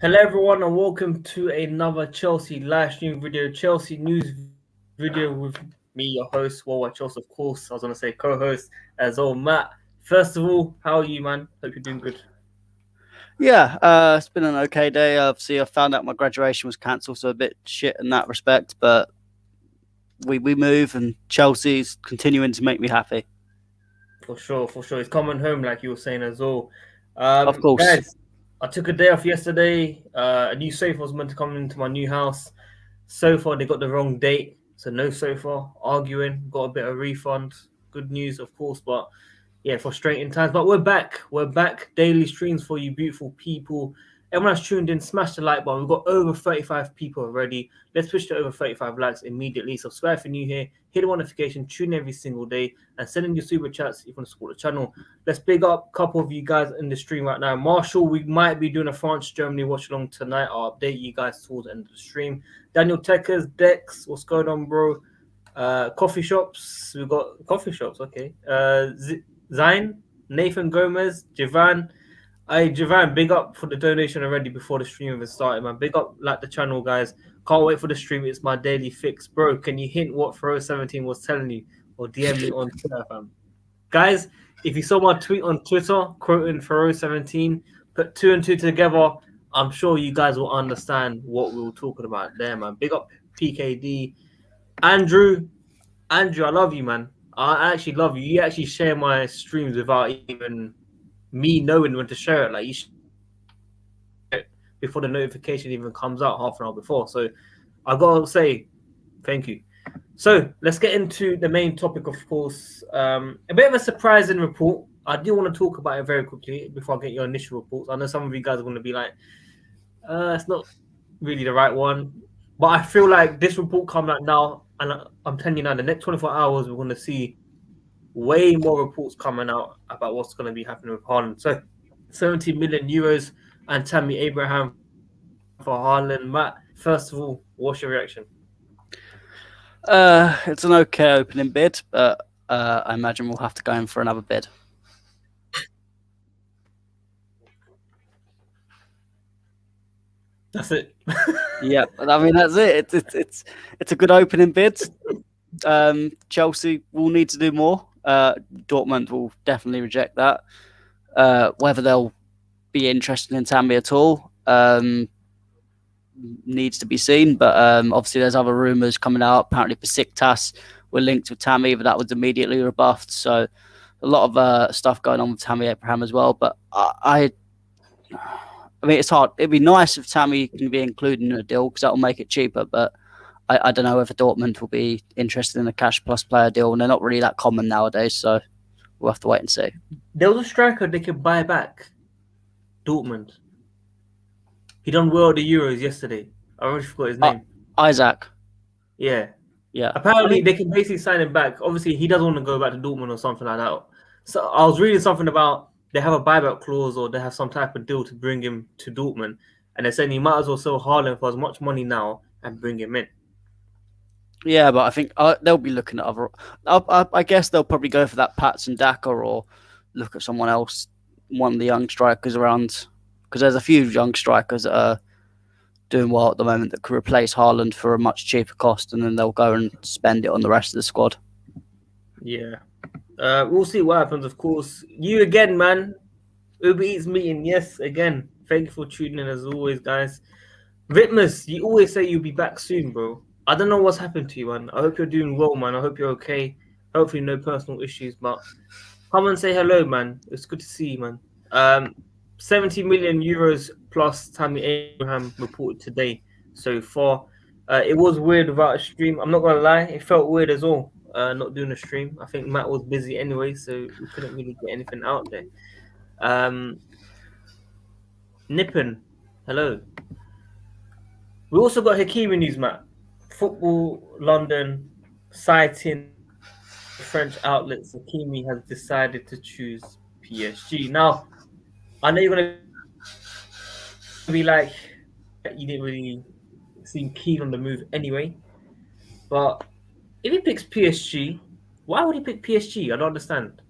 Hello everyone and welcome to another Chelsea live stream video, Chelsea news video with me, your host, WorldWideChels, of course. I was going to say co-host as well, Matt. First of all, how are you, man? Hope you're doing good. Yeah, it's been an okay day. Obviously, I found out my graduation was cancelled, so a bit shit in that respect. But we move, and Chelsea's continuing to make me happy. For sure. It's coming home, like you were saying as well. Of course. Guys, I took a day off yesterday. A new sofa was meant to come into my new house. So far, they got the wrong date. So no sofa, arguing, got a bit of refund. Good news, of course, but yeah, frustrating times. But we're back. We're back. Daily streams for you beautiful people. Everyone that's tuned in, smash the like button. We've got over 35 people already. Let's push to over 35 likes immediately. Subscribe if you're new here. Hit the notification. Tune every single day. And send in your super chats if you want to support the channel. Let's big up a couple of you guys in the stream right now. Marshall, we might be doing a France-Germany watch along tonight. I'll update you guys towards the end of the stream. Daniel Techers, Dex, what's going on, bro? Coffee shops. We've got coffee shops, okay. Zain, Nathan Gomez, Javan. Javan, big up for the donation already before the stream even started, man. Big up, like the channel, guys. Can't wait for the stream. It's my daily fix, bro. Can you hint what Faro 17 was telling you, or DM me on Twitter, fam? Guys, if you saw my tweet on Twitter quoting Faro 17, put two and two together. I'm sure you guys will understand what we were talking about there, man. Big up PKD, Andrew. I love you, man. I actually love you. You actually share my streams without even me knowing when to share it. Like you share it before the notification even comes out half an hour before. So I gotta say thank you. So let's get into the main topic, of course. A bit of a surprising report. I do want to talk about it very quickly before I get your initial reports. I know some of you guys are going to be like, it's not really the right one. But I feel like this report coming out now, and I'm telling you now, the next 24 hours, we're going to see way more reports coming out about what's going to be happening with Haaland. So 70 million euros and Tammy Abraham for Haaland. Matt, first of all, what's your reaction? It's an okay opening bid, but I imagine we'll have to go in for another bid. That's it. Yeah, I mean that's it. It's a good opening bid. Chelsea will need to do more. Dortmund will definitely reject that. Whether they'll be interested in Tammy at all needs to be seen. But obviously, there's other rumours coming out. Apparently, Besiktas were linked with Tammy, but that was immediately rebuffed. So a lot of stuff going on with Tammy Abraham as well. But I mean, it's hard. It'd be nice if Tammy can be included in a deal because that'll make it cheaper. But I don't know if Dortmund will be interested in a cash plus player deal, and they're not really that common nowadays. So we'll have to wait and see. There was a striker they could buy back. Dortmund. He done well at the Euros yesterday. I already forgot his name. Isaac. Yeah. Yeah. Apparently, they can basically sign him back. Obviously, he doesn't want to go back to Dortmund or something like that. So I was reading something about they have a buyback clause or they have some type of deal to bring him to Dortmund. And they're saying you might as well sell Haaland for as much money now and bring him in. Yeah, but I think they'll be looking at other. I guess they'll probably go for that Patson Daka or look at someone else, one of the young strikers around. Because there's a few young strikers that are doing well at the moment that could replace Haaland for a much cheaper cost, and then they'll go and spend it on the rest of the squad. Yeah. We'll see what happens, of course. You again, man. Uber Eats meeting. Yes, again. Thank you for tuning in as always, guys. Ritmus, you always say you'll be back soon, bro. I don't know what's happened to you, man. I hope you're doing well, man. I hope you're okay. Hopefully no personal issues, but come and say hello, man. It's good to see you, man. 70 million euros plus Tammy Abraham reported today so far. It was weird without a stream. I'm not going to lie. It felt weird as well, not doing a stream. I think Matt was busy anyway, so we couldn't really get anything out there. Nippon, hello. We also got Hakimi news, Matt. Football London citing French outlets, Hakimi has decided to choose PSG. Now, I know you're going to be like, you didn't really seem keen on the move anyway. But if he picks PSG, why would he pick PSG? I don't understand.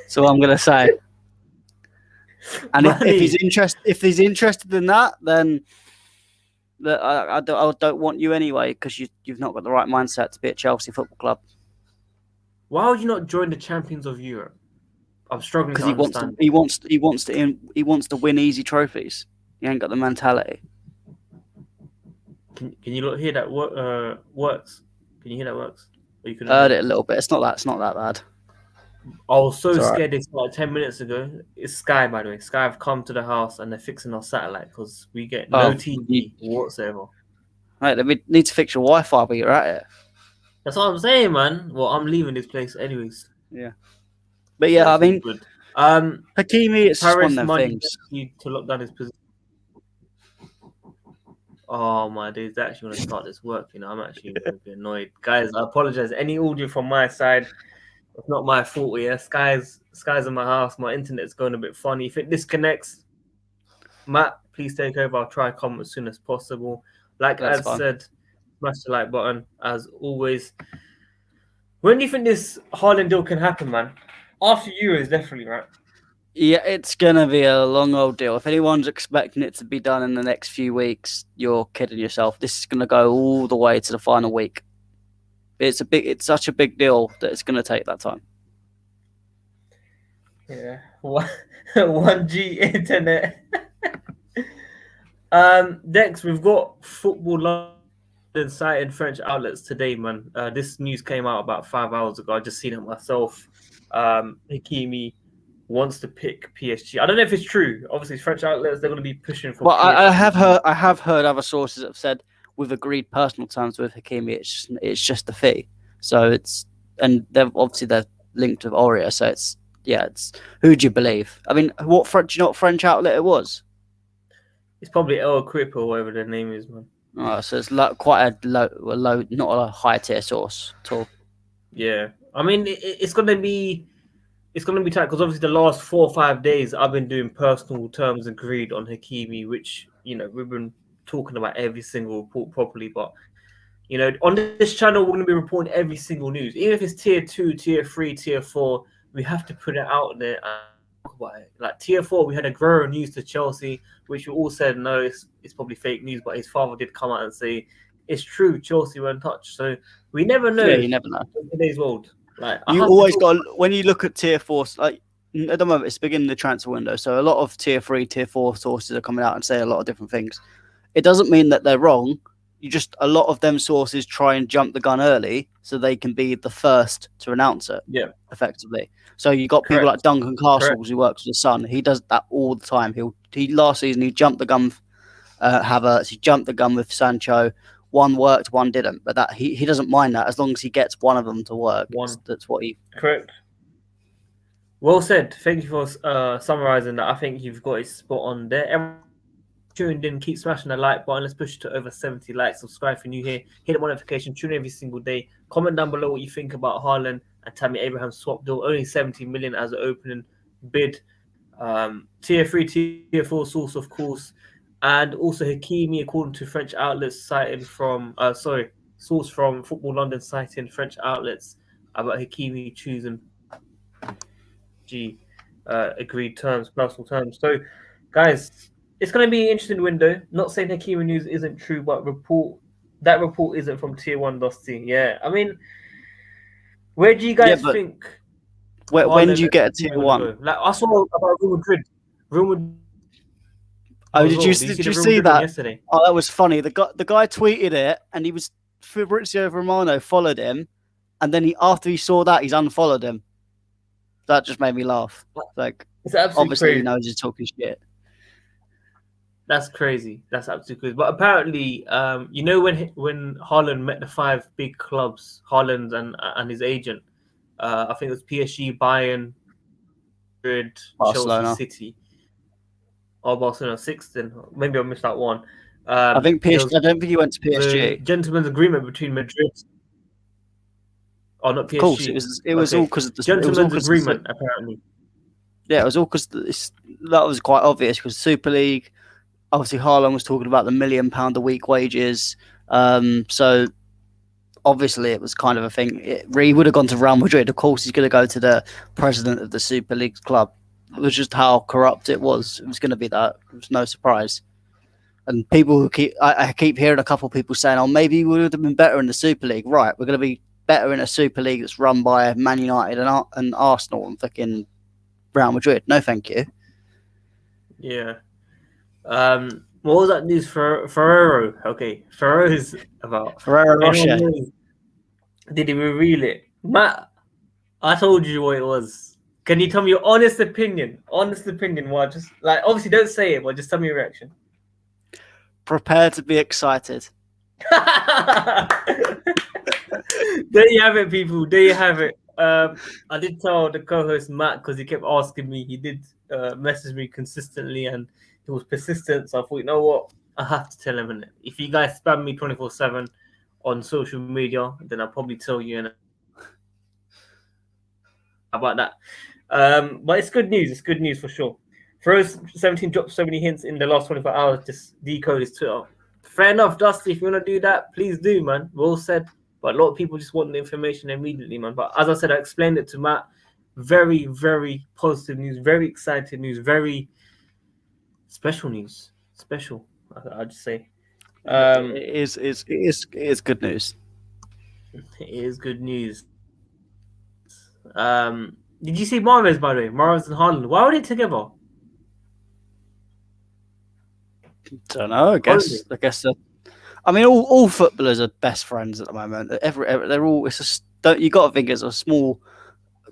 So I'm going to say, And if he's Money. interested in that, then I don't want you anyway, because you've not got the right mindset to be at Chelsea Football Club. Why would you not join the champions of Europe? I'm struggling Because to understand. he wants to win easy trophies. He ain't got the mentality. Can you hear that works? Can you hear that works? Or you couldn't hear Heard it? it a little bit. It's not that bad. I was so It's all right. scared. They started 10 minutes ago. It's Sky, by the way. Sky have come to the house and they're fixing our satellite because we get no TV whatsoever. Right, we need to fix your Wi-Fi, but you're at it. That's what I'm saying, man. Well, I'm leaving this place anyways. Yeah, but yeah, so I mean, good. Hakimi, it's just one Paris of them money things. to lock down his position. Oh my days, they actually want to start this work. I'm actually going to be annoyed, guys. I apologize. Any audio from my side, it's not my fault. Yeah, Sky's in my house. My internet's going a bit funny. If it disconnects, Matt, please take over. I'll try to come as soon as possible. Like I said, smash the like button as always. When do you think this Haaland deal can happen, man? After Euros, definitely, right? Yeah, it's gonna be a long old deal. If anyone's expecting it to be done in the next few weeks, you're kidding yourself. This is gonna go all the way to the final week. It's such a big deal that it's gonna take that time. Yeah, 1G internet. Next, we've got Football London cited French outlets today, man. This news came out about 5 hours ago. I just seen it myself. Hakimi wants to pick PSG. I don't know if it's true. Obviously, French outlets, they're going to be pushing for. Well, PSG. I have heard other sources that have said we've agreed personal terms with Hakimi. It's just the fee. So they're linked with Aurea. So it's who do you believe? I mean, do you know what French outlet it was? It's probably El Crip or whatever their name is, man. Oh, so it's quite a low, not a high tier source at all. Yeah, I mean it's gonna be tight because obviously the last 4 or 5 days I've been doing personal terms agreed on Hakimi, which we've been talking about every single report properly. But on this channel we're gonna be reporting every single news, even if it's tier 2, tier 3, tier 4. We have to put it out there and talk about it. Like tier 4, we had a Guerrero news to Chelsea, which we all said no, it's probably fake news, but his father did come out and say it's true. Chelsea were in touch, so we never know. Yeah, you never know. In today's world, like you always got when you look at tier 4, like at the moment it's beginning the transfer window, so a lot of tier 3, tier 4 sources are coming out and say a lot of different things. It doesn't mean that they're wrong. A lot of them sources try and jump the gun early so they can be the first to announce it. Yeah, effectively. So you got people like Duncan Castles who works with the Sun. He does that all the time. He last season he jumped the gun. Havertz. He jumped the gun with Sancho. One worked, one didn't. But that he doesn't mind that as long as he gets one of them to work. That's what he. Correct. Well said. Thank you for summarizing that. I think you've got it spot on there. Everyone tuned in, keep smashing the like button. Let's push it to over 70 likes. Subscribe if you're new here. Hit the notification. Tune in every single day. Comment down below what you think about Haaland and Tammy Abraham swap deal. Only 70 million as an opening bid. Tier 3, tier 4 source, of course. And also Hakimi, according to French outlets, source from Football London citing French outlets about Hakimi choosing agreed terms, personal terms. So, guys, it's going to be an interesting window. Not saying Hakimi news isn't true, but that report isn't from Tier 1 Dusty. Yeah, I mean, where do you guys think? When do you get a Tier 1? Go? Like I saw about Real Madrid. Oh, did you see that? Yesterday? Oh, that was funny. The guy tweeted it, and he was Fabrizio Romano followed him, and then after he saw that, he's unfollowed him. That just made me laugh. Like, obviously crazy. He knows he's talking shit. That's crazy. That's absolutely crazy. But apparently, when Haaland met the 5 big clubs, Haaland and his agent, I think it was PSG, Bayern, Madrid, Chelsea, City. Or Barcelona 6, then maybe I missed that one. I think PSG. I don't think he went to PSG. Gentleman's agreement between Madrid. Oh, not PSG. Of course, it was all because of the gentleman's agreement. Apparently, yeah, it was all because that was quite obvious because Super League. Obviously, Haaland was talking about the £1 million a week wages. So obviously, it was kind of a thing. He would have gone to Real Madrid. Of course, he's going to go to the president of the Super League club. It was just how corrupt it was. It was going to be that. It was no surprise. And people who I keep hearing a couple of people saying, "Oh, maybe we would have been better in the Super League." Right, we're going to be better in a Super League that's run by Man United and Arsenal and fucking Real Madrid. No, thank you. Yeah. What was that news for Ferrero? Okay, Ferrero is about Ferrero Rocher. anyone knows, did he reveal it? Matt, I told you what it was. Can you tell me your honest opinion? Honest opinion. Why? Just like obviously don't say it, but just tell me your reaction. Prepare to be excited. There you have it, people. There you have it. I did tell the co-host Matt because he kept asking me. He did message me consistently, and he was persistent. So I thought, you know what, I have to tell him. If you guys spam me 24/7 on social media, then I'll probably tell you about that. But it's good news. It's good news for sure. Froze 17 dropped so many hints in the last 24 hours. Just decode his Twitter. Fair enough, Dusty. If you want to do that, please do, man. Well said. But a lot of people just want the information immediately, man. But as I said, I explained it to Matt. Very, very positive news. Very exciting news. Very special news. Special, I'd just say. It is good news. It is good news. Did you see Mahrez, by the way? Mahrez and Haaland. Why were they together? Don't know. I guess. I mean, all footballers are best friends at the moment. They're all. It's just you got to think it's a small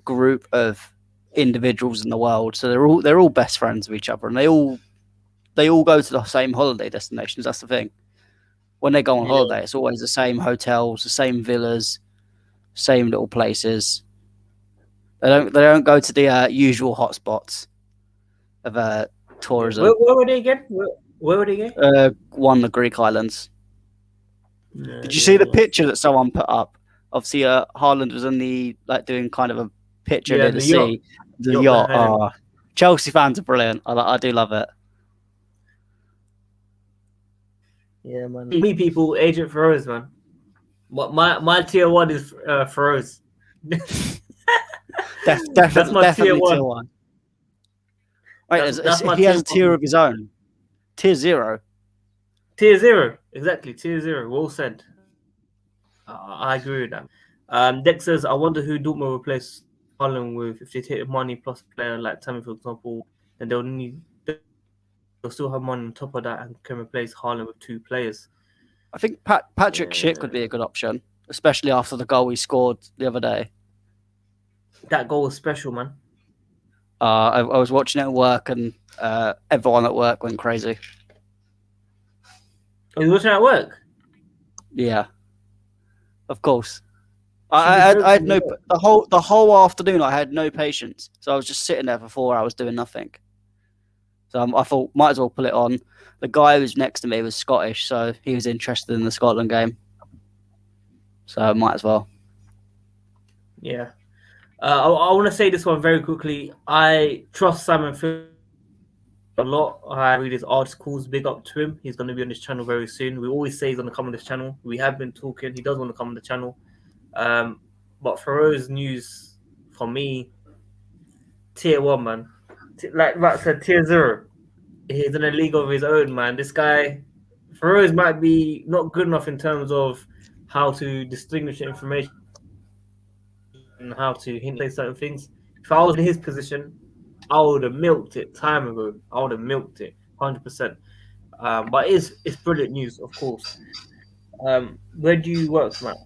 group of individuals in the world, so they're all best friends of each other, and they all go to the same holiday destinations. That's the thing. When they go on holiday, it's always the same hotels, the same villas, same little places. They don't go to the usual hotspots of tourism. Where were they again? Where were they again? One the Greek islands. Did you see the picture that someone put up? Obviously, Haaland was in the doing kind of a picture near the sea, the yacht. Oh, Chelsea fans are brilliant. I do love it. Yeah, man. Me people, Agent Feroz, man. My tier 1 is Feroz. That's my tier 1. Wait, he has a tier of his own. Tier 0. Tier 0, exactly. Tier 0. Well said. I agree with that. Dex says, I wonder who Dortmund will replace Haaland with. If they take money plus a player like Tammy, for example, then they'll still have money on top of that and can replace Haaland with 2 players. I think Patrick Schick would be a good option, especially after the goal he scored the other day. That goal was special, man. I was watching it at work, and everyone at work went crazy. Are you watching it at work? Yeah, of course. I had no the whole afternoon. I had no patience, so I was just sitting there for 4 hours doing nothing. So I thought, might as well put it on. The guy who was next to me was Scottish, so he was interested in the Scotland game. So might as well. Yeah. I want to say this one very quickly. I trust Simon Phil a lot. I read his articles. Big up to him. He's going to be on this channel very soon. We always say he's going to come on this channel. We have been talking. He does want to come on the channel. But Feroz news for me, tier 1, man. Like Matt said, tier 0. He's in a league of his own, man. This guy, Feroz, might be not good enough in terms of how to distinguish information and how to hint at certain things. If I was in his position, I would have milked it time ago. I would have milked it 100%. But it's brilliant news, of course. Where do you work, Matt?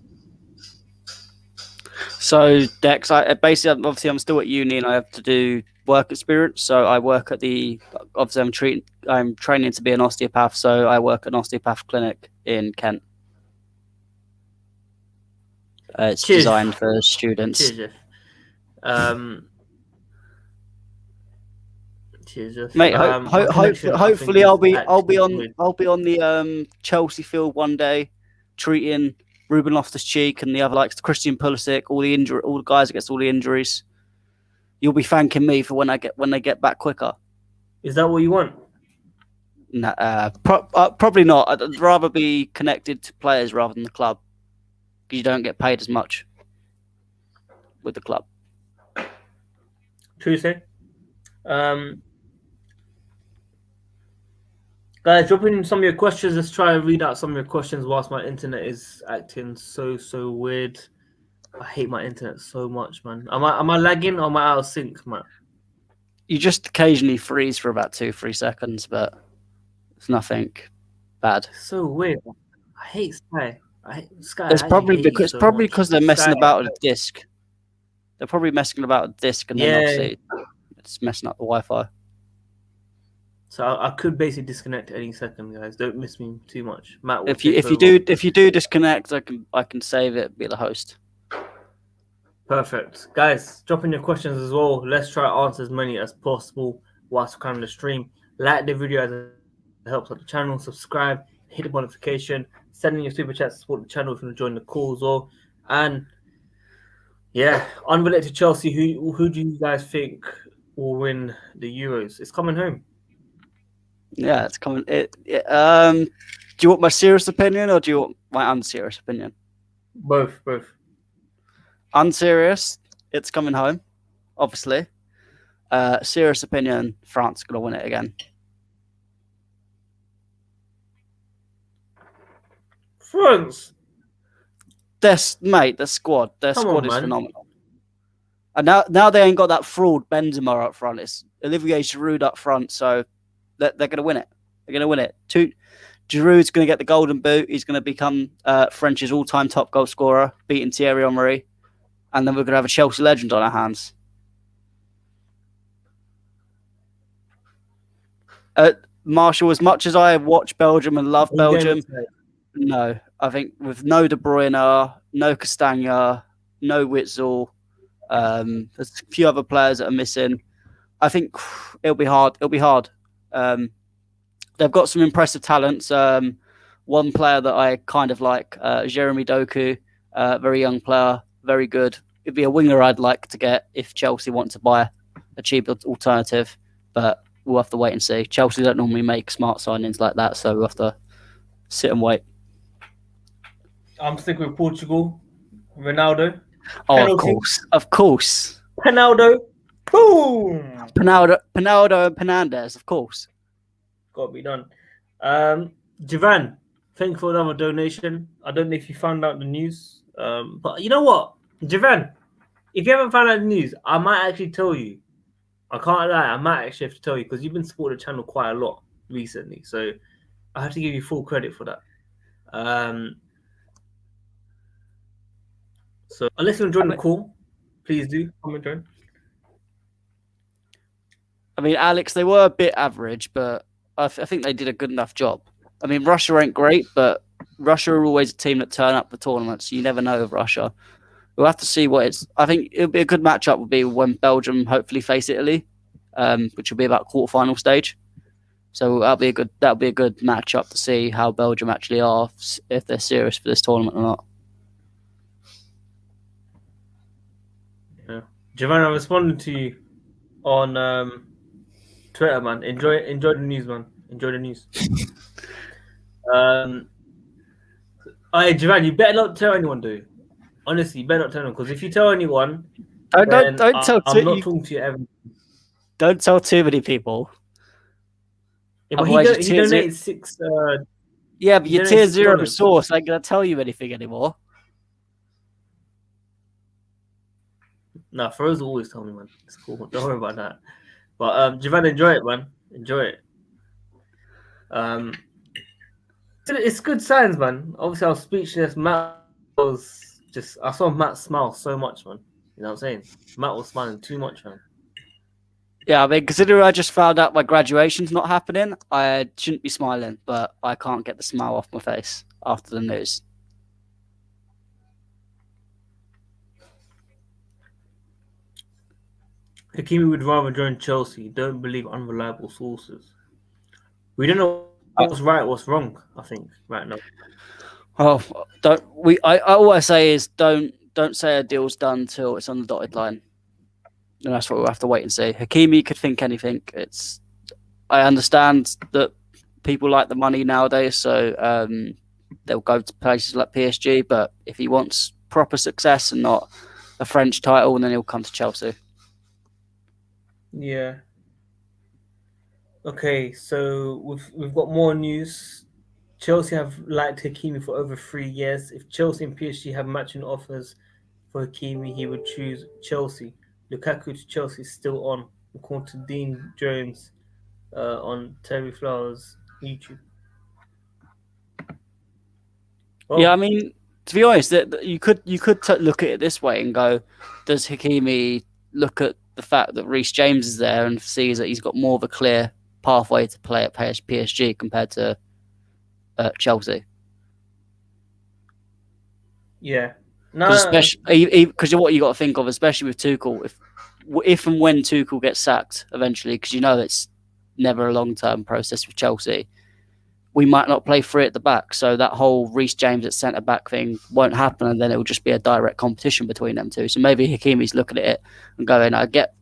So Dex, obviously I'm still at uni and I have to do work experience. So I work at I'm training to be an osteopath. So I work at an osteopath clinic in Kent. It's designed for students. Cheers, Jeff. Mate, hopefully I'll be on the Chelsea field one day, treating Ruben Loftus-Cheek and the other likes Christian Pulisic, all the guys that gets all the injuries. You'll be thanking me for when they get back quicker. Is that what you want? Nah, probably not. I'd rather be connected to players rather than the club, because you don't get paid as much with the club. True say. Um, Guys, drop in some of your questions. Let's try and read out some of your questions whilst my internet is acting so weird. I hate my internet so much, man. Am I lagging or am I out of sync, man? You just occasionally freeze for about 2-3 seconds, but it's nothing bad. It's so weird. I hate Sky. I hate Sky. It's I actually probably hate you because so much. they're messing Sky. about with a disc. They're probably messing about with a disc, and then Yeah. obviously it's messing up the Wi-Fi. So I could basically disconnect any second, guys. Don't miss me too much. Matt will If you do disconnect, I can save it, be the host. Perfect. Guys, drop in your questions as well. Let's try to answer as many as possible whilst we're kind of the stream. Like the video as it helps out the channel. Subscribe, hit the notification, send in your super chat to support the channel if you want to join the call as well. And yeah, unrelated to Chelsea, who do you guys think will win the Euros? It's coming home. Yeah, it's coming. Do you want my serious opinion or do you want my unserious opinion? Both. Unserious, it's coming home, obviously. Serious opinion, France is going to win it again. France? Their squad is phenomenal. And now they ain't got that fraud Benzema up front. It's Olivier Giroud up front, so they're going to win it. They're going to win it. Giroud's going to get the golden boot. He's going to become French's all-time top goal scorer, beating Thierry Henry. And then we're going to have a Chelsea legend on our hands. Marshall, as much as I watch Belgium and love Belgium, no. I think with no De Bruyne, no Castagna, no Witzel, there's a few other players that are missing. I think it'll be hard. They've got some impressive talents. One player that I kind of like, Jeremy Doku, very young player, very good. It'd be a winger I'd like to get if Chelsea want to buy a cheap alternative, but we'll have to wait and see. Chelsea don't normally make smart signings like that, so we'll have to sit and wait. I'm sticking with Portugal. Ronaldo. Oh, Penalty. Of course. Ronaldo. Boom. Ronaldo and Fernandes, of course. Got to be done. Javan, thank you for another donation. I don't know if you found out the news, but you know what, Javan, if you haven't found out the news, I might actually tell you. I can't lie, I might actually have to tell you because you've been supporting the channel quite a lot recently, so I have to give you full credit for that. So unless you join the call, please do come and join. I mean, Alex, they were a bit average, but I think they did a good enough job. I mean, Russia ain't great, but Russia are always a team that turn up for tournaments. So you never know with Russia. We'll have to see what it's. I think it'll be a good matchup. Would be when Belgium hopefully face Italy, which will be about quarterfinal stage. So that'll be a good matchup to see how Belgium actually are, if they're serious for this tournament or not. Yeah, Javan, I responded to you on Twitter, man. Enjoy the news, man. Enjoy the news. Alright, Javan, you better not tell anyone, dude. Honestly, you better not tell anyone, because if you tell anyone, don't tell. I'm not talking to you ever. Don't tell too many people. Yeah, but he donated 6. Yeah, but your tier 0 resource ain't gonna tell you anything anymore. Nah, Feroz always tell me, man. It's cool. Don't worry about that. But Javan, enjoy it, man. Enjoy it. It's good signs, man. Obviously, I was speechless. Matt was just. I saw Matt smile so much, man. You know what I'm saying? Matt was smiling too much, man. Yeah, I mean, considering I just found out my graduation's not happening, I shouldn't be smiling, but I can't get the smile off my face after the news. Hakimi would rather join Chelsea. Don't believe unreliable sources. We don't know what's right, what's wrong. I think right now. Oh, I always say is don't say a deal's done till it's on the dotted line, and that's what we'll have to wait and see. Hakimi could think anything. I understand that people like the money nowadays, so they'll go to places like PSG. But if he wants proper success and not a French title, then he'll come to Chelsea. Yeah. Okay, so we've got more news. Chelsea have liked Hakimi for over 3 years. If Chelsea and PSG have matching offers for Hakimi, he would choose Chelsea. Lukaku to Chelsea is still on, according to Dean Jones on Terry Flowers' YouTube. Yeah, I Well, mean, to be honest, that you could look at it this way and go, does Hakimi look at the fact that Reece James is there and sees that he's got more of a clear pathway to play at PSG compared to Chelsea? yeah. Because No, especially because what you got to think of, especially with Tuchel, if and when Tuchel gets sacked eventually, because you know it's never a long term process with Chelsea, we might not play free at the back. So that whole Reece James at centre back thing won't happen, and then it will just be a direct competition between them two. So maybe Hakimi's looking at it and going, I get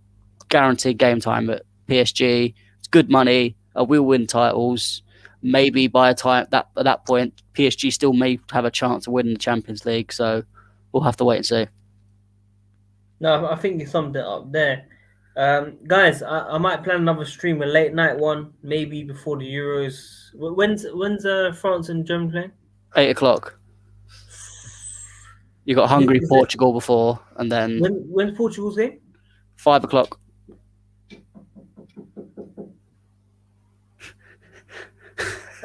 guaranteed game time at PSG. It's good money. I will win titles. Maybe by a time at that point, PSG still may have a chance of winning the Champions League. So we'll have to wait and see. no, I think you summed it up there. Guys, I might plan another stream, a late night one, maybe before the Euros. When's France and Germany playing? 8 o'clock. You got Hungary, Is it Portugal before, and then when's Portugal's game? 5 o'clock. If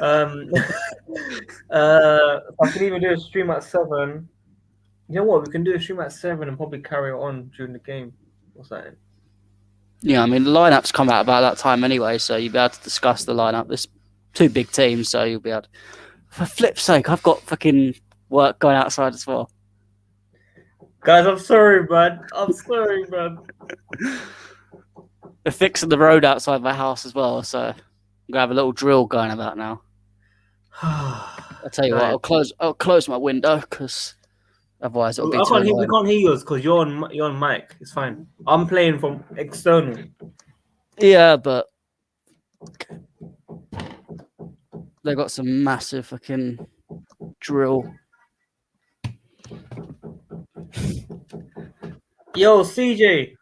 I can even do a stream at 7. You know what? We can do a stream at 7 and probably carry on during the game. What's that? Yeah, I mean the lineups come out about that time anyway, so you'll be able to discuss the lineup. There's two big teams, so you'll be able to... For flip's sake, I've got fucking work going outside as well. Guys, I'm sorry, man. I'm sorry, man. They're fixing the road outside my house as well, so I'm gonna have a little drill going about now. I'll tell you what, I'll close my window because otherwise it'll be too annoying. We can't hear yours because you're on mic. It's fine. I'm playing from external. Yeah, but they got some massive fucking drill. Yo, CJ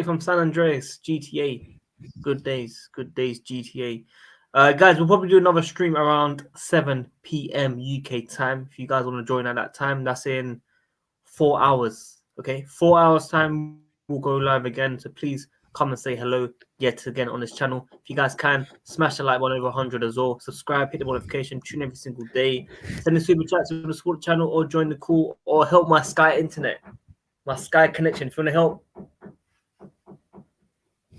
from San Andreas, GTA. Good days, GTA. Guys, we'll probably do another stream around 7 p.m. UK time. If you guys want to join at that time, that's in 4 hours. Okay, 4 hours time, we'll go live again. So please come and say hello yet again on this channel. If you guys can, smash the like button over 100 as well. Subscribe, hit the notification, tune every single day. Send a super chat to the support channel or join the call or help my Sky internet, my Sky connection. If you want to help,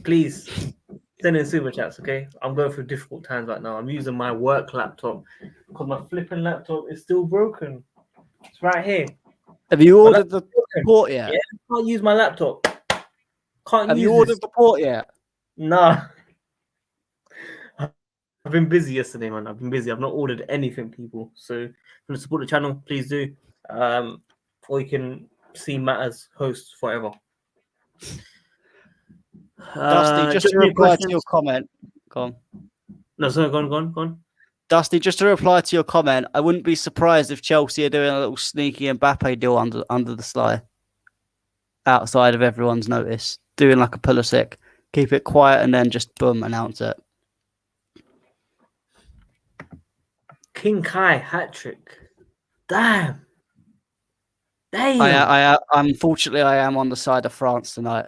please send in super chats, okay? I'm going through difficult times right now. I'm using my work laptop because my flipping laptop is still broken. It's right here. Have you ordered the port yet? Yeah, I can't use my laptop. Have you ordered the port yet? Nah. I've been busy yesterday, man. I've been busy. I've not ordered anything, people. So if you want to support the channel, please do. Or you can see Matters host forever. Dusty, just to reply to your comment. Go on. No, sorry, go on. Dusty, just to reply to your comment, I wouldn't be surprised if Chelsea are doing a little sneaky Mbappe deal under the sly, outside of everyone's notice, doing like a Pulisic, keep it quiet and then just boom, announce it. King Kai hat trick. Damn. Unfortunately, I am on the side of France tonight.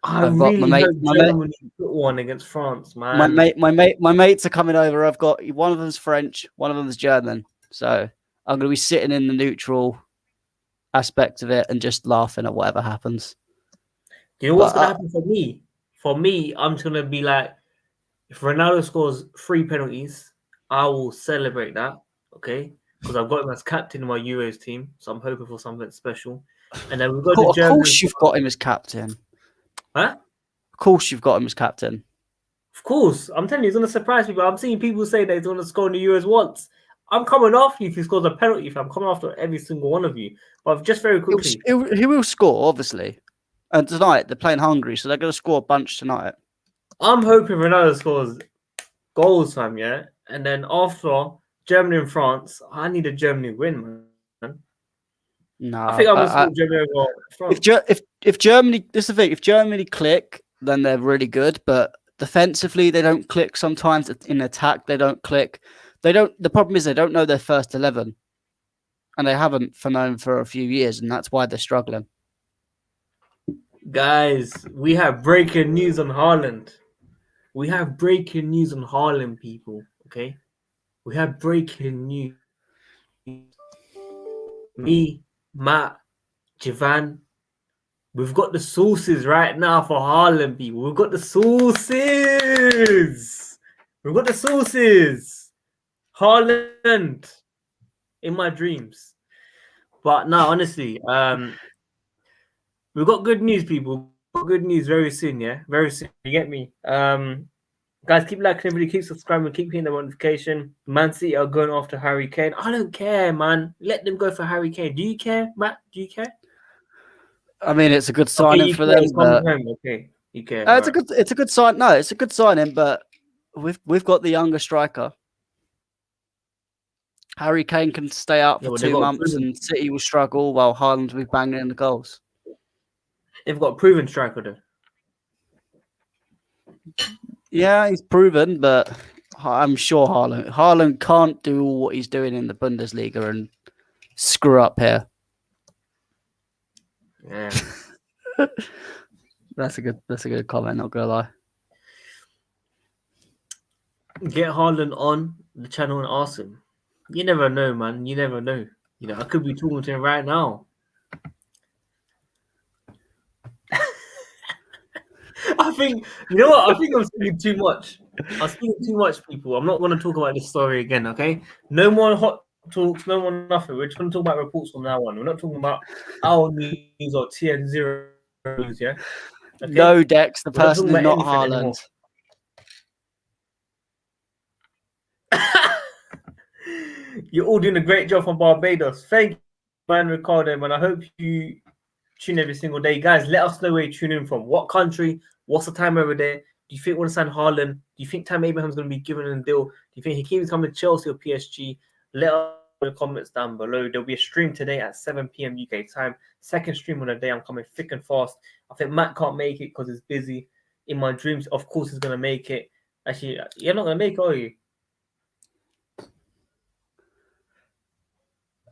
I really hope Germany put one against France, man. My mates are coming over. I've got one of them's French, one of them's German. So I'm going to be sitting in the neutral aspect of it and just laughing at whatever happens. Do you know what's going to happen for me? For me, I'm just going to be like, if Ronaldo scores 3 penalties, I will celebrate that, okay? Because I've got him as captain in my Euros team, so I'm hoping for something special. And then we've got the German. Of course, you've got him as captain. Huh? Of course, you've got him as captain. Of course. I'm telling you, he's going to surprise people. I'm seeing people say that he's going to score in the Euros once. I'm coming after you if he scores a penalty. If I'm coming after every single one of you. But just very quickly. He will score, obviously. And tonight, they're playing Hungary, so they're going to score a bunch tonight. I'm hoping Ronaldo scores goals, fam, yeah? And then after Germany and France, I need a Germany win, man. No, I think I'm going to support Germany over France. If Germany, this is the thing, if Germany click, then they're really good, but Defensively, they don't click. Sometimes in attack, they don't click. The problem is they don't know their first 11. And they haven't for a few years, and that's why they're struggling. Guys, we have breaking news on Haaland. We have breaking news on Haaland, people. Okay, we have breaking news. Me, Matt, Javan, we've got the sources right now for Haaland, people. We've got the sources. We've got the sources. Haaland in my dreams. But no, honestly, we've got good news, people. Good news very soon, yeah? Very soon. You get me? Guys, keep liking the video, keep subscribing, keep hitting the notification. Man City are going after Harry Kane. I don't care, man. Let them go for Harry Kane. Do you care, Matt? Do you care? I mean, it's a good signing for them. But... Okay, you care. It's a good sign. No, it's a good signing, but we've got the younger striker. Harry Kane can stay out for 2 months, and City will struggle while Haaland will be banging in the goals. They've got a proven striker though. Yeah, he's proven, but I'm sure Haaland can't do what he's doing in the Bundesliga and screw up here. Yeah. That's a good comment, not gonna lie. Get Haaland on the channel and ask him. You never know, man. You never know. You know, I could be talking to him right now. I think, you know what? I think I'm speaking too much. I'm speaking too much, people. I'm not going to talk about this story again, okay? No more hot talks, no more nothing. We're just going to talk about reports from now on. We're not talking about our news or TN0 news, yeah? Okay? No, Dex, the person is not Haaland. You're all doing a great job from Barbados. Thank you, man, Ricardo, man. I hope you tune every single day. Guys, let us know where you tune in from. What country? What's the time over there? Do you think we want to sign Haaland? Do you think Tammy Abraham's going to be given a deal? Do you think Hakimi's coming to Chelsea or PSG? Let us know in the comments down below. There'll be a stream today at 7 p.m. UK time. Second stream on the day. I'm coming thick and fast. I think Matt can't make it because he's busy. In my dreams, of course, he's going to make it. Actually, you're not going to make it, are you?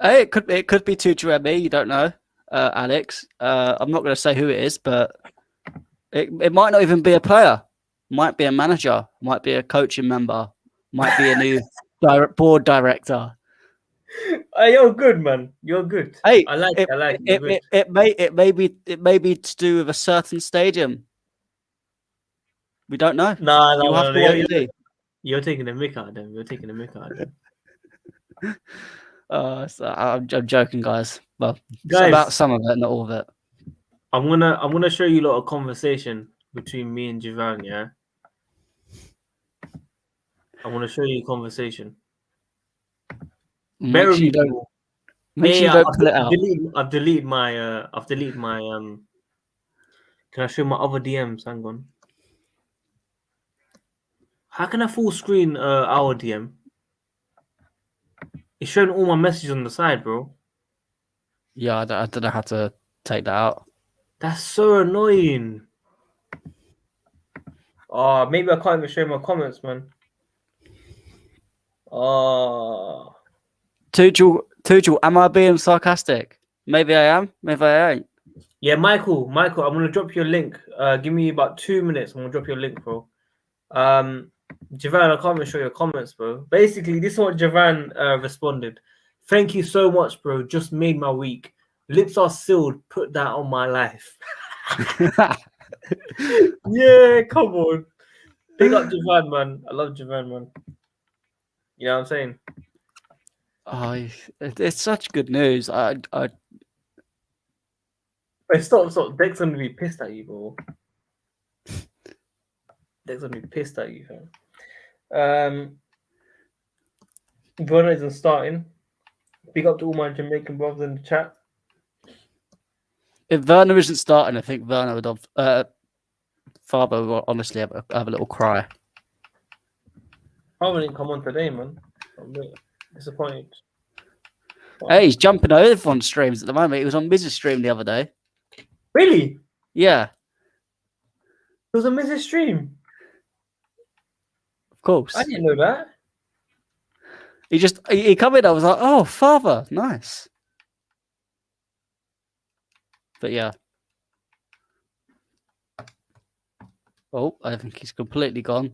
Hey, it could be Tutu ME. You don't know, Alex. I'm not going to say who it is, but it might not even be a player. Might be a manager. Might be a coaching member. Might be a new board director. You're good, man. You're good. Hey, I like it. It may be to do with a certain stadium. We don't know. No. You're taking the mick out of them. You're taking the mick out of them. So I'm joking, guys. Well, guys, about some of it, not all of it. I'm gonna show you a lot of conversation between me and Javan. Yeah, I'm gonna show you a conversation. Make sure you don't pull it out. I've deleted my. Can I show my other DMs? Hang on. How can I full screen our DM? It's showing all my messages on the side, bro. Yeah, I don't know how to take that out. That's so annoying. Oh, maybe I can't even show my comments, man. Oh. Tuchel, am I being sarcastic? Maybe I am, maybe I ain't. Yeah, Michael, I'm gonna drop you a link. Give me about 2 minutes. I'm gonna drop you a link, bro. Javan, I can't even show your comments, bro. Basically, this is what Javan responded. Thank you so much, bro. Just made my week. Lips are sealed. Put that on my life. Yeah, come on. Big up Javan, man. I love Javan, man. You know what I'm saying? Oh, it's such good news. Hey, stop. Dex gonna be pissed at you, bro. Dex gonna be pissed at you, fam. Werner isn't starting. Big up to all my Jamaican brothers in the chat. If Werner isn't starting, I think Werner would have. Faber will honestly have a little cry. Faber didn't come on today, man. I'm disappointed. Hey, he's jumping over on streams at the moment. He was on Miz's stream the other day. Really? Yeah. It was on Miz's stream? Of course. I didn't know that. He come in. I was like, oh, father, nice. But yeah. Oh, I think he's completely gone.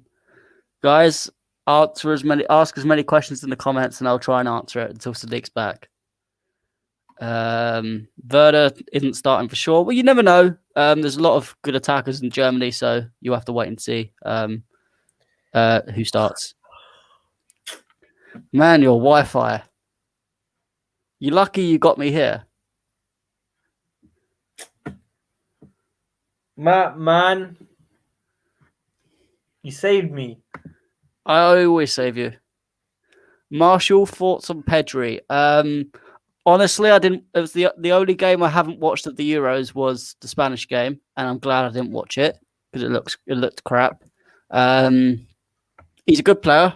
Guys, ask as many questions in the comments, and I'll try and answer it until Sadiq's back. Werder isn't starting for sure. Well, you never know. There's a lot of good attackers in Germany, so you have to wait and see who starts. Man, your Wi-Fi. You're lucky you got me here. Man, you saved me. I always save you. Marshall, thoughts on Pedri? Honestly, I didn't. It was the only game I haven't watched at the Euros was the Spanish game, and I'm glad I didn't watch it because it looked crap. He's a good player.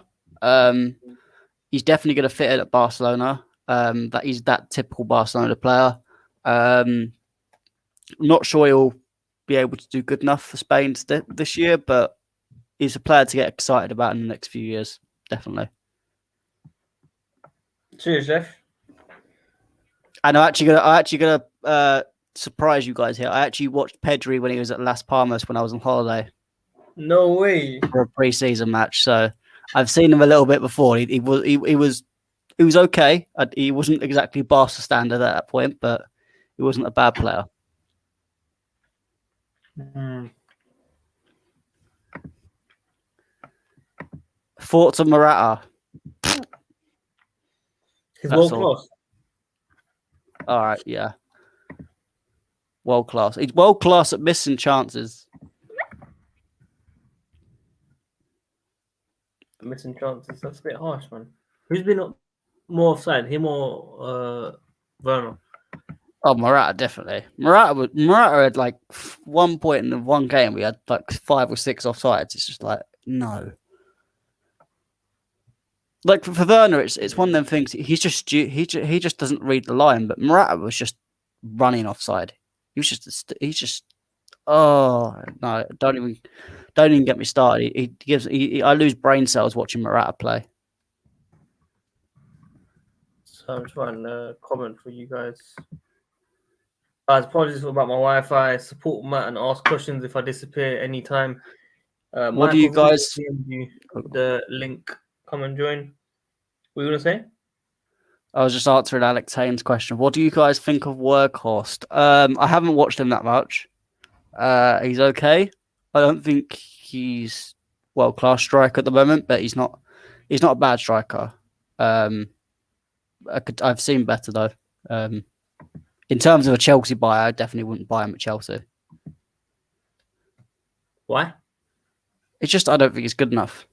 He's definitely going to fit in at Barcelona. That he's that typical Barcelona player. I'm not sure he'll be able to do good enough for Spain this year, but he's a player to get excited about in the next few years. Definitely. Cheers, Jeff. And I'm actually gonna surprise you guys here. I actually watched Pedri when he was at Las Palmas when I was on holiday. No way. For a pre-season match, so I've seen him a little bit before. He was okay. He wasn't exactly Barca standard at that point, but he wasn't a bad player. Thoughts on Morata? He's world class. All right, yeah. World class. He's world class at missing chances. Missing chances. That's a bit harsh, man. Who's been more offside, him or Werner? Oh, Morata, definitely. Morata had like 1 point in one game. We had like 5 or 6 offsides. It's just like, no. Like for Werner, it's one of them things. He just doesn't read the line. But Morata was just running offside. He's just. Oh no! Don't even get me started. I lose brain cells watching Morata play. So I'm trying to comment for you guys. Apologies about my Wi-Fi. Support Matt and ask questions if I disappear anytime. What do you guys? The link. Come and join. What were you gonna say? I was just answering Alex Haynes' question. What do you guys think of Weghorst? I haven't watched him that much. He's okay. I don't think he's world-class striker at the moment, but he's not a bad striker. I've seen better though. In terms of a Chelsea buy, I definitely wouldn't buy him at Chelsea. Why? It's just I don't think he's good enough.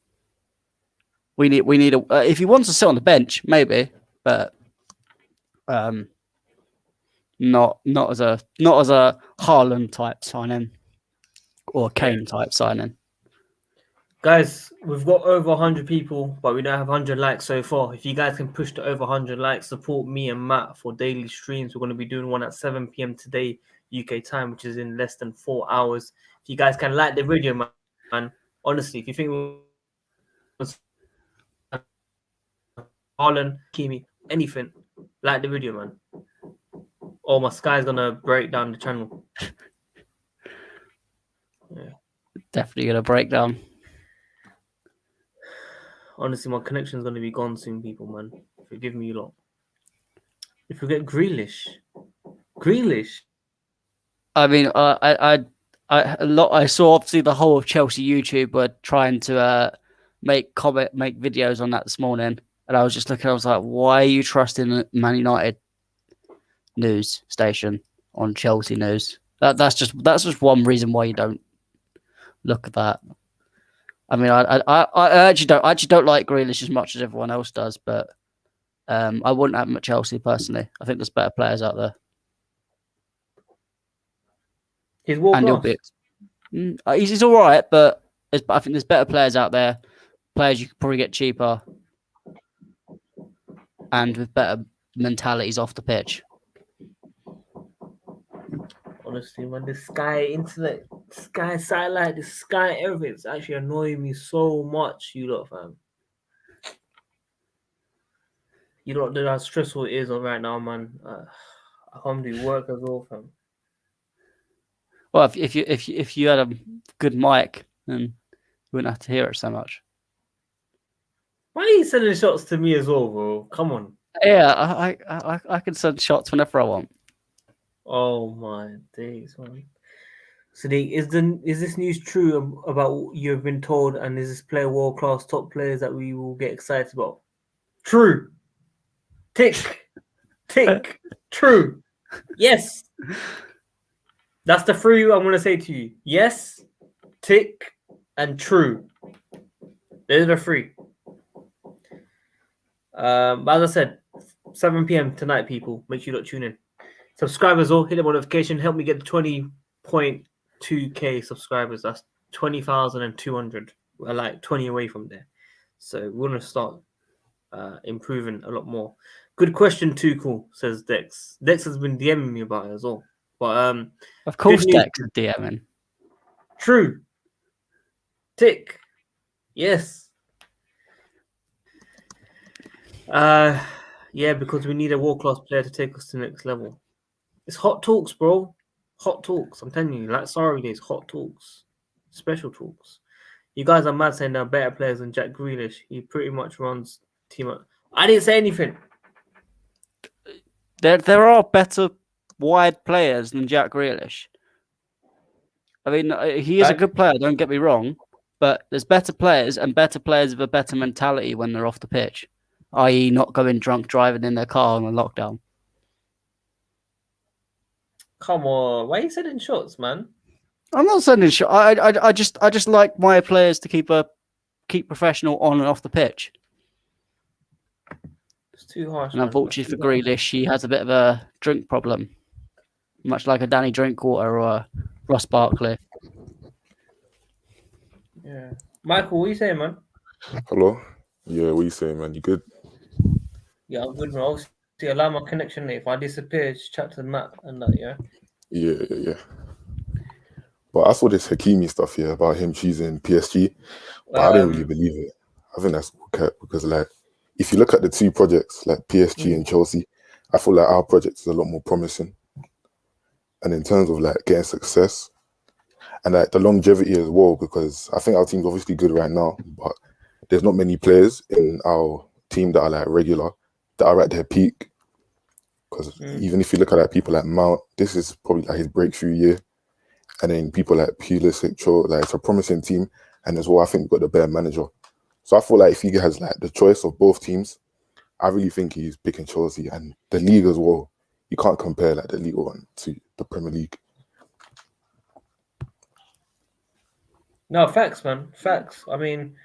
We need a if he wants to sit on the bench, maybe, but not as a Haaland type signing or a Kane type signing. Guys, we've got over 100 people, but we don't have 100 likes so far. If you guys can push to over 100 likes, support me and Matt for daily streams. We're going to be doing one at 7 p.m. today, UK time, which is in less than 4 hours. If you guys can like the video, man, honestly, if you think Haaland, Hakimi, anything, like the video, man. Oh, my Sky's going to break down the channel. Yeah. Definitely going to break down. Honestly, my connection's going to be gone soon, people, man. Forgive me a lot. If we get Grealish. I mean, I saw obviously the whole of Chelsea YouTube were trying to make videos on that this morning, and I was just looking. I was like, why are you trusting Man United news station on Chelsea news? That's just one reason why you don't look at that. I mean, I actually don't like Grealish as much as everyone else does, but I wouldn't have him at Chelsea personally. I think there's better players out there. He's world class. He's all right, but I think there's better players out there. Players you could probably get cheaper and with better mentalities off the pitch. Honestly, man, this Sky internet Sky satellite, the sky, everything. It's actually annoying me so much, you lot, fam. You don't know how stressful it is right now, man. I can't do work as well, fam. Well, if you had a good mic, then you wouldn't have to hear it so much. Why are you sending shots to me as well, bro? Come on. Yeah, I can send shots whenever I want. Oh my days, man. Sadiq, is this news true about what you've been told, and is this player world class top players that we will get excited about? True. Tick. Tick. True. Yes. That's the three I'm gonna say to you. Yes, tick, and true. Those are the three. As I said, 7 p.m. tonight, people. Make sure you tune in. Subscribe as well. Hit the notification. Help me get to 20.2k subscribers. That's 20,200. We're like 20 away from there. So we're gonna start improving a lot more. Good question too, cool, says Dex. Dex has been DMing me about it as well. But of course Dex is DMing. True. Tick. Yes. Yeah, because we need a world-class player to take us to the next level. It's hot talks, bro. Hot talks. I'm telling you, like sorry days, hot talks. Special talks. You guys are mad saying they're better players than Jack Grealish. He pretty much runs team up. I didn't say anything. There are better wide players than Jack Grealish. I mean, he is a good player, don't get me wrong, but there's better players and better players with a better mentality when they're off the pitch, i.e. not going drunk driving in their car on a lockdown. Come on, why are you sending shots, man? I'm not sending shots. I just like my players to keep professional on and off the pitch. It's too harsh. And unfortunately for Grealish, he has a bit of a drink problem, much like a Danny Drinkwater or a Ross Barkley. Yeah, Michael, what are you saying, man? Hello. Yeah, what are you saying, man? You good? Yeah, I'm good, man. Obviously, allow my connection. If I disappear, just chat to Matt and that. Yeah. Yeah. But I saw this Hakimi stuff here about him choosing PSG, but I didn't really believe it. I think that's okay because, like, if you look at the two projects, like PSG and Chelsea, I feel like our project is a lot more promising. And in terms of like getting success and like the longevity as well, because I think our team's obviously good right now, but there's not many players in our team that are like regular, that are at their peak. Because even if you look at like people like Mount, this is probably like his breakthrough year. And then people like Pulisic, like it's a promising team. And as well, I think we've got the better manager. So I feel like if he has like the choice of both teams, I really think he's picking Chelsea and the league as well. You can't compare like the League One to the Premier League. No, facts, man. Facts. I mean,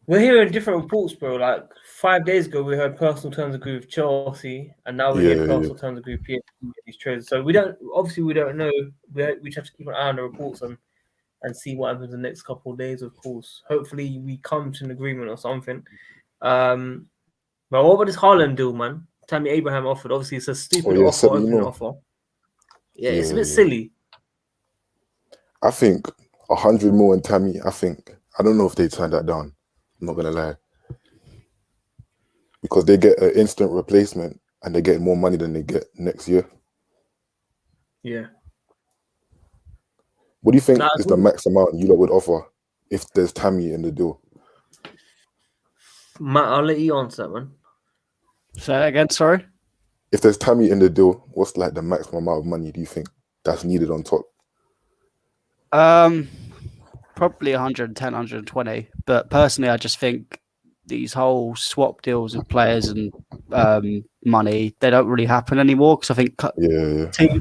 we're hearing different reports, bro. Like 5 days ago, we heard personal terms agree with Chelsea, and now we're hearing personal terms agree with PSG these trades. So we don't know. We just have to keep an eye on the reports and see what happens in the next couple of days, of course. Hopefully, we come to an agreement or something. But what about this Haaland deal, man? Tammy Abraham offered. Obviously, it's a stupid offer, open offer. Yeah, it's a bit silly. I think 100 more in Tammy. I don't know if they turned that down. I'm not gonna lie, because they get an instant replacement and they get more money than they get next year. Yeah. What do you think is the max amount you lot would offer if there's Tammy in the deal? Matt, I'll let you answer that one. Say that again, sorry? If there's Tammy in the deal, what's like the maximum amount of money do you think that's needed on top? Probably 110, 120. But personally, I just think these whole swap deals with players and money, they don't really happen anymore, because I think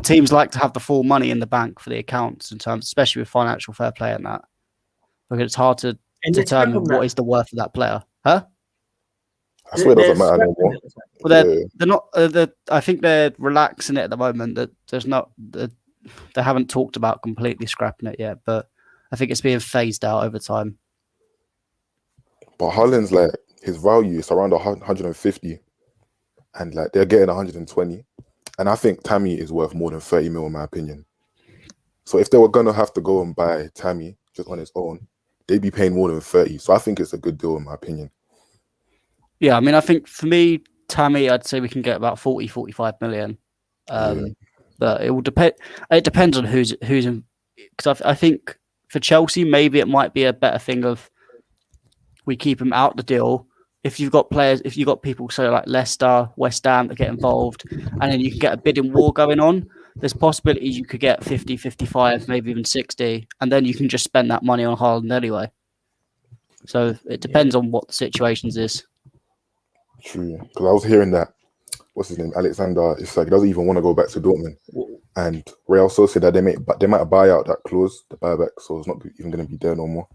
teams like to have the full money in the bank for the accounts, in terms, especially with financial fair play and that, because it's hard to determine what is the worth of that player. Huh? I swear it doesn't matter anymore. Well, they're not. I think they're relaxing it at the moment. That they haven't talked about completely scrapping it yet, but I think it's being phased out over time. But Haaland's like, his value is around 150, and like they're getting 120, and I think Tammy is worth more than 30 mil in my opinion. So if they were gonna have to go and buy Tammy just on his own, they'd be paying more than 30. So I think it's a good deal in my opinion. Yeah, I mean, I think for me, Tammy, I'd say we can get about 40, 45 million. But it will depend. It depends on who's in. Because I think for Chelsea, maybe it might be a better thing of we keep him out the deal. If you've got players, if you've got people, so like Leicester, West Ham that get involved, and then you can get a bidding war going on, there's possibilities you could get 50, 55, maybe even 60, and then you can just spend that money on Haaland anyway. So it depends on what the situations is. True. Because I was hearing that, what's his name, Alexander, it's like he doesn't even want to go back to Dortmund. And Real Sociedad, they might buy out that clause, the buyback, so it's not even going to be there no more.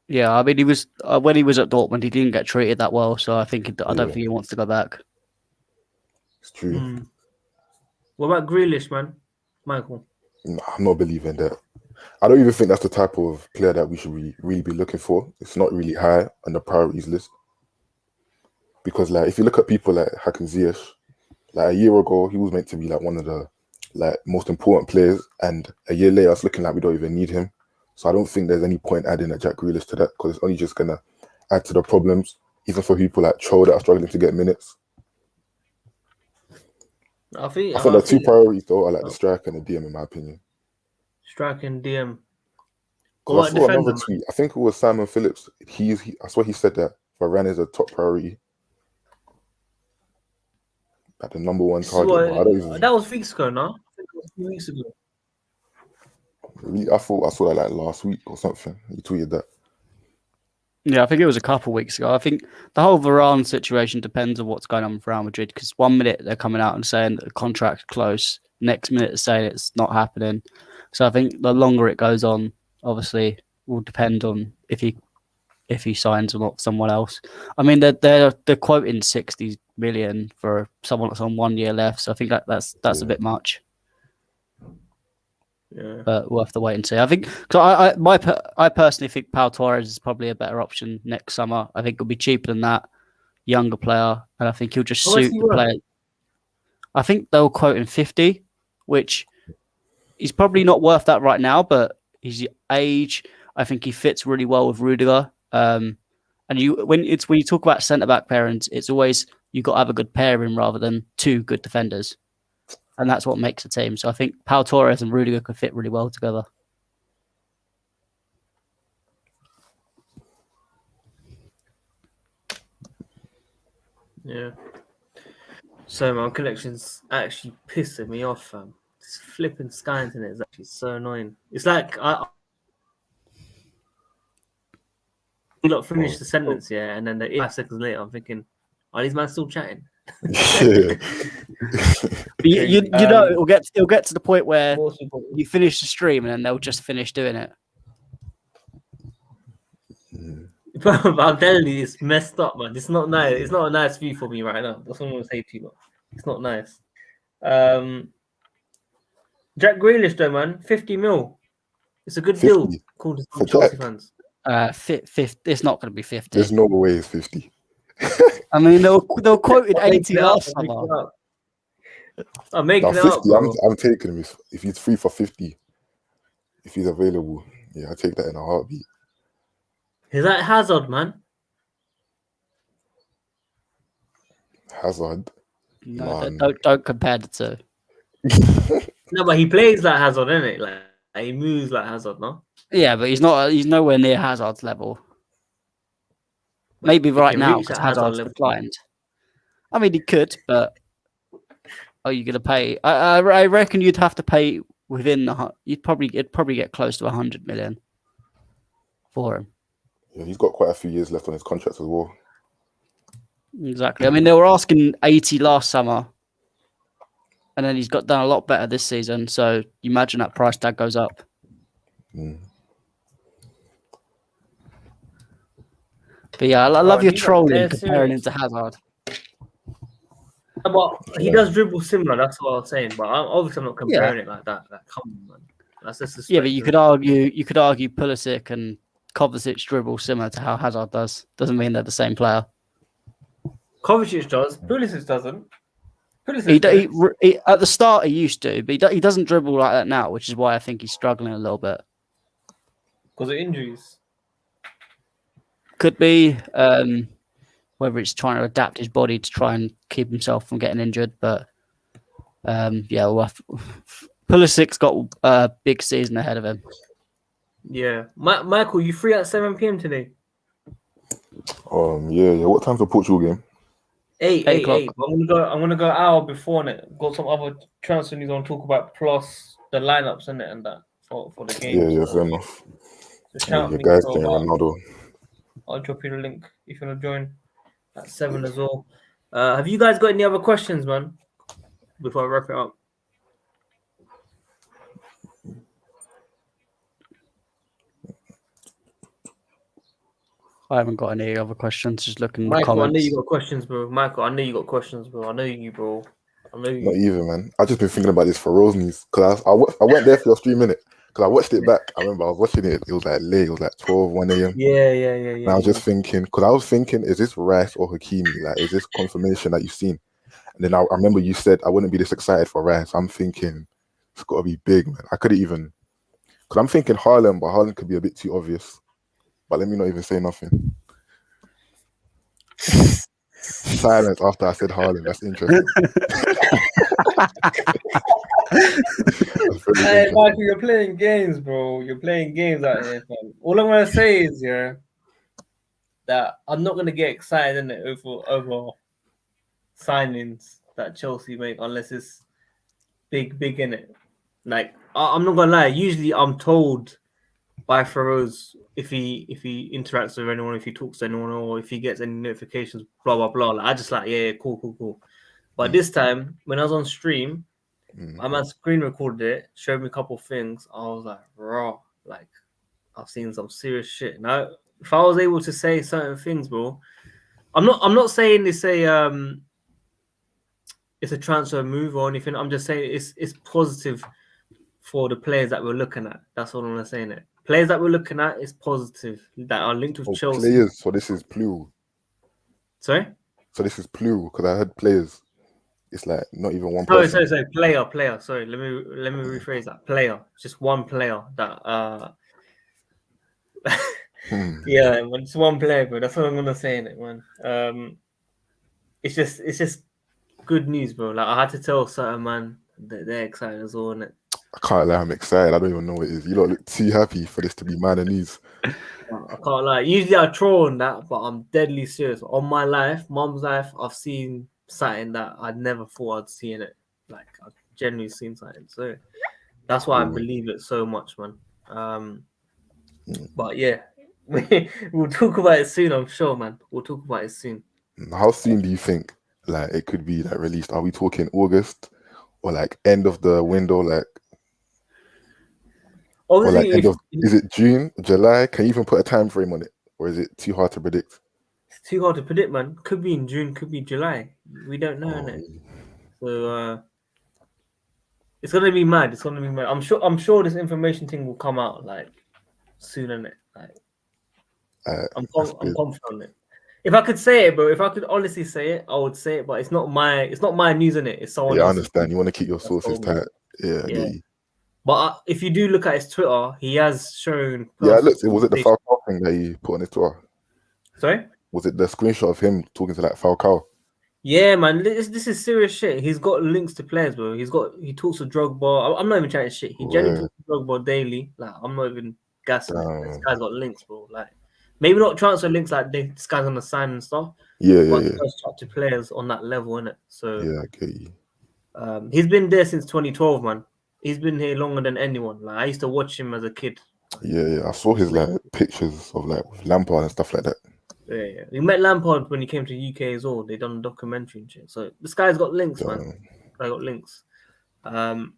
Yeah, I mean, he was when he was at Dortmund, he didn't get treated that well, so I don't think he wants to go back. It's true. What about Grealish, man? Michael? No, I'm not believing that. I don't even think that's the type of player that we should really be looking for. It's not really high on the priorities list. Because like if you look at people like Hakim Ziyech, like a year ago, he was meant to be like one of the like most important players, and a year later, it's looking like we don't even need him. So I don't think there's any point adding a Jack Grealish to that, because it's only just gonna add to the problems, even for people like Cho that are struggling to get minutes. I think the two priorities though are like the striker and the DM, in my opinion. Striker and DM. I saw another tweet. I think it was Simon Phillips. I swear he said that Varane is a top priority. Like the number one target. That was weeks ago, no? I think it was a few weeks ago. Really? I thought I saw that like last week or something. He tweeted that. Yeah, I think it was a couple of weeks ago. I think the whole Varane situation depends on what's going on with Real Madrid, because 1 minute they're coming out and saying that the contract's close, next minute they're saying it's not happening. So I think the longer it goes on, obviously, will depend on if he signs or not someone else. I mean, they're quoting 60 million for someone that's on 1 year left, so I think that's a bit much. Yeah, but we'll have to wait and see. I think I personally think Pau Torres is probably a better option next summer. I think it'll be cheaper than that, younger player, and I think he'll just suit the player. I think they'll quote him 50, which he's probably not worth that right now, but his age, I think he fits really well with Rudiger. And when you talk about centre back pairings, it's always you got to have a good pairing rather than two good defenders. And that's what makes a team. So I think Pau Torres and Rudiger could fit really well together. Yeah. So my connection's actually pissing me off, fam. This flipping Sky internet is actually so annoying. It's like I not finish the sentence, yeah, and then 5 seconds later, I'm thinking, are these man still chatting? you know, it'll get to the point where you finish the stream and then they'll just finish doing it. But I'm telling you, it's messed up, man. It's not nice. It's not a nice view for me right now. That's what I'm gonna say to you. It's not nice. Jack Grealish, though, man, 50 mil. It's a good 50. Deal. Called to Chelsea fans. 50. It's not going to be 50. There's no way it's 50. I mean, they were quoted 80 last summer. I'm making it 50, up. Bro. I'm taking him if he's free for 50. If he's available, yeah, I take that in a heartbeat. Is that Hazard, man? Hazard? No, don't compare the two. No, but he plays like Hazard, isn't it? Like he moves like Hazard, no? Yeah, but he's not. He's nowhere near Hazard's level. Maybe right now because Hazard's declined. I mean, he could, but are you going to pay? I reckon you'd have to pay within the. It'd probably get close to 100 million for him. Yeah, he's got quite a few years left on his contract as well. Exactly. I mean, they were asking 80 last summer, and then he's done a lot better this season. So you imagine that price tag goes up. But yeah, I love your trolling comparing him to Hazard. But he does dribble similar. That's what I was saying. But obviously, I'm not comparing it like that. Like, come on, man. That's just but you could argue Pulisic and Kovacic dribble similar to how Hazard does. Doesn't mean they're the same player. Kovacic does. Pulisic doesn't. He at the start he used to, but he doesn't dribble like that now, which is why I think he's struggling a little bit. Because of injuries. Could be whether it's trying to adapt his body to try and keep himself from getting injured, but Pulisic's got a big season ahead of him. Yeah, Michael, you free at 7 p.m. today? Yeah. What time's the Portugal game? 8 o'clock. I'm gonna go an hour before it. Got some other transfer news I want to talk about, plus the lineups in it and that for the game. Yeah, fair enough. So shout The me, guys so playing Ronaldo. I'll drop you the link if you want to join at 7 as well. Have you guys got any other questions, man? Before I wrap it up. I haven't got any other questions. Just looking in the Michael, comments. I know you got questions, bro. Michael, I know you got questions, bro. I know you, bro. I know you. Not even, man. I've just been thinking about this for Rose News because I went there for your 3 minutes because I watched it back. I remember I was watching it. It was like late. It was like 12, 1 a.m. Yeah. And I was just thinking, because I was thinking, is this Rice or Hakimi? Like, is this confirmation that you've seen? And then I remember you said I wouldn't be this excited for Rice. I'm thinking it's got to be big, man. I couldn't even, because I'm thinking Haaland, but Haaland could be a bit too obvious. But let me not even say nothing. Silence after I said Haaland. That's interesting. Hey, Michael, you're playing games, bro. You're playing games out here, fam. All I'm gonna say is, that I'm not gonna get excited in it over signings that Chelsea make unless it's big in it. Like I'm not gonna lie. Usually, I'm told by Feroz if he interacts with anyone, if he talks to anyone, or if he gets any notifications, blah blah blah. Like, I just like, yeah, cool. But this time, when I was on stream, my man screen recorded it, showed me a couple of things. I was like, raw, like I've seen some serious shit. Now, if I was able to say certain things, bro, I'm not saying it's a transfer move or anything. I'm just saying it's positive for the players that we're looking at. That's all I'm saying. It players that we're looking at is positive that are linked with Chelsea. Players, so this is plural. Sorry. So this is plural because I heard players. It's like not even one person. Sorry. Player. Sorry, let me rephrase that. Player, just one player that. Yeah, it's one player, bro. That's what I'm gonna say in it, man. It's just good news, bro. Like I had to tell certain man that they're excited as well, innit? I can't lie, I'm excited. I don't even know what it is. You don't look too happy for this to be minor news. I can't lie. Usually I troll on that, but I'm deadly serious. On my life, mum's life, I've seen something that I never thought I'd see in it. Like I've genuinely seen something. So that's why I believe it so much, man. But yeah, we'll talk about it soon, I'm sure, man. We'll talk about it soon. How soon do you think like it could be like released? Are we talking August or like end of the window? Like, obviously, or like is it June, July? Can you even put a time frame on it, or is it too hard to predict? It's too hard to predict, man. Could be in June, could be July. We don't know, innit? So it's gonna be mad. I'm sure this information thing will come out like soon, innit? Like I'm confident on it. If I could say it, bro, if I could honestly say it, I would say it. But it's not my news, innit? It's someone. Yeah, I understand. You want to keep your sources tight. Yeah, I get you. But if you do look at his Twitter, he has shown. Yeah, look, was it the Falcao thing that he put on his Twitter? Sorry? Was it the screenshot of him talking to like Falcao? Yeah, man, this is serious shit. He's got links to players, bro. He talks to Drogba. I'm not even chatting shit. He generally talks to Drogba daily. Like I'm not even gassing it. This guy's got links, bro. Like maybe not transfer links like this guy's on the sign and stuff. Yeah. But he does chat to players on that level, innit? So yeah, I get you. He's been there since 2012, man. He's been here longer than anyone. Like I used to watch him as a kid. Yeah. I saw his like pictures of like with Lampard and stuff like that. Yeah. We met Lampard when he came to UK as well. They done a documentary and shit. So this guy's got links, man. I got links. So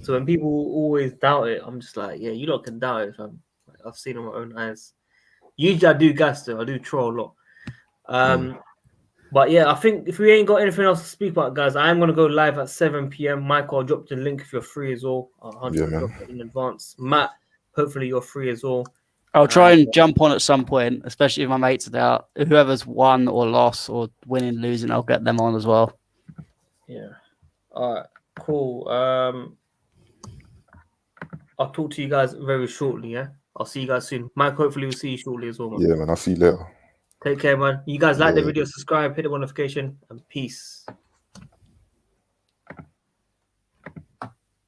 when people always doubt it, I'm just like, yeah, you lot can doubt it, fam. Like, I've seen it with my own eyes. Usually I do gas though. I do troll a lot. But yeah, I think if we ain't got anything else to speak about, guys, I am gonna go live at 7 p.m. Michael, I'll drop the link if you're free as well. 100% in advance. Matt, hopefully you're free as well. I'll try and jump on at some point, especially if my mates are out. Whoever's won or lost or winning, losing, I'll get them on as well. Yeah. All right, cool. I'll talk to you guys very shortly. Yeah, I'll see you guys soon. Mike, hopefully we'll see you shortly as well, man. Yeah, man. I'll see you later. Take care, man. You guys like the Yeah. video, subscribe, hit the notification, and peace.